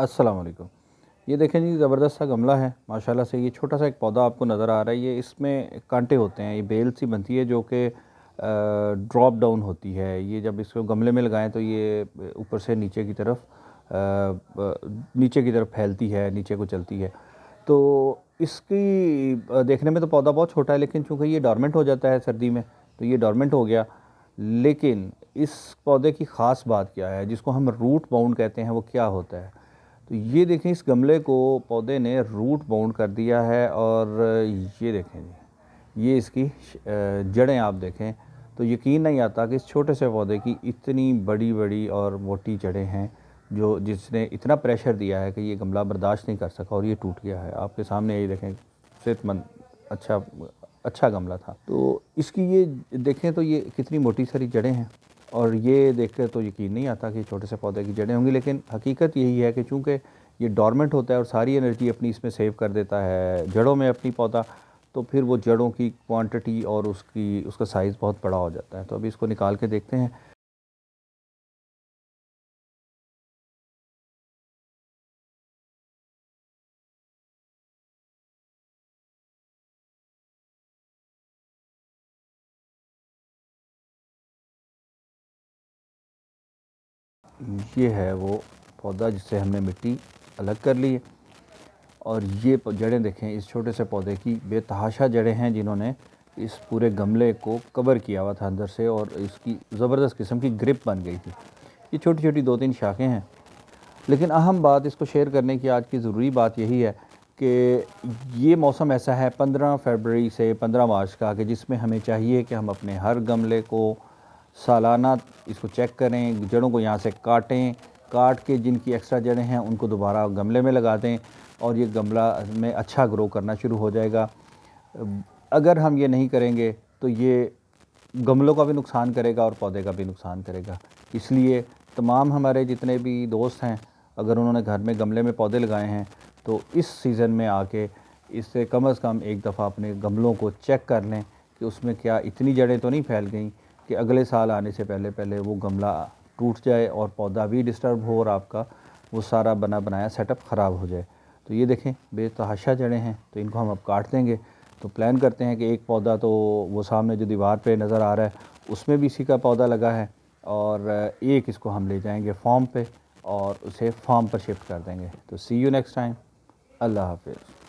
अस्सलाम वालेकुम। ये देखें जी, ज़बरदस्त सा गमला है माशाल्लाह से। ये छोटा सा एक पौधा आपको नज़र आ रहा है। ये इसमें कांटे होते हैं, ये बेल सी बनती है जो कि ड्रॉप डाउन होती है। ये जब इसको गमले में लगाएं तो ये ऊपर से नीचे की तरफ फैलती है, नीचे को चलती है। तो इसकी देखने में तो पौधा बहुत छोटा है, लेकिन चूँकि ये डोरमेंट हो जाता है सर्दी में, तो ये डोरमेंट हो गया। लेकिन इस पौधे की ख़ास बात क्या है, जिसको हम रूट बाउंड कहते हैं, वो क्या होता है? तो ये देखें, इस गमले को पौधे ने रूट बाउंड कर दिया है। और ये देखें जी, ये इसकी जड़ें आप देखें तो यकीन नहीं आता कि इस छोटे से पौधे की इतनी बड़ी बड़ी और मोटी जड़ें हैं, जो जिसने इतना प्रेशर दिया है कि ये गमला बर्दाश्त नहीं कर सका और ये टूट गया है। आपके सामने ये देखें, सेहतमंद अच्छा अच्छा गमला था। तो इसकी ये देखें तो ये कितनी मोटी सारी जड़ें हैं, और ये देखकर तो यकीन नहीं आता कि छोटे से पौधे की जड़ें होंगी। लेकिन हकीकत यही है कि चूँकि ये डोरमेंट होता है और सारी एनर्जी अपनी इसमें सेव कर देता है जड़ों में अपनी पौधा, तो फिर वो जड़ों की क्वांटिटी और उसका साइज़ बहुत बड़ा हो जाता है। तो अभी इसको निकाल के देखते हैं। ये है वो पौधा जिससे हमने मिट्टी अलग कर ली है। और ये जड़ें देखें, इस छोटे से पौधे की बेतहाशा जड़ें हैं जिन्होंने इस पूरे गमले को कवर किया हुआ था अंदर से, और इसकी ज़बरदस्त किस्म की ग्रिप बन गई थी। ये छोटी छोटी 2-3 शाखें हैं। लेकिन अहम बात इसको शेयर करने की आज की ज़रूरी बात यही है कि ये मौसम ऐसा है 15 फरवरी से 15 मार्च का, कि जिसमें हमें चाहिए कि हम अपने हर गमले को सालाना इसको चेक करें, जड़ों को यहाँ से काट के जिनकी एक्स्ट्रा जड़ें हैं उनको दोबारा गमले में लगा दें, और ये गमला में अच्छा ग्रो करना शुरू हो जाएगा। अगर हम ये नहीं करेंगे तो ये गमलों का भी नुकसान करेगा और पौधे का भी नुकसान करेगा। इसलिए तमाम हमारे जितने भी दोस्त हैं, अगर उन्होंने घर में गमले में पौधे लगाए हैं, तो इस सीज़न में आके इससे कम से कम एक दफ़ा अपने गमलों को चेक कर लें कि उसमें क्या इतनी जड़ें तो नहीं फैल गई कि अगले साल आने से पहले पहले वो गमला टूट जाए और पौधा भी डिस्टर्ब हो और आपका वो सारा बना बनाया सेटअप ख़राब हो जाए। तो ये देखें, बेतहाशा जड़ें हैं, तो इनको हम अब काट देंगे। तो प्लान करते हैं कि एक पौधा तो वो सामने जो दीवार पे नज़र आ रहा है उसमें भी इसी का पौधा लगा है, और एक इसको हम ले जाएंगे फार्म पे और उसे फार्म पर शिफ्ट कर देंगे। तो सी यू नेक्स्ट टाइम। अल्लाह हाफिज़।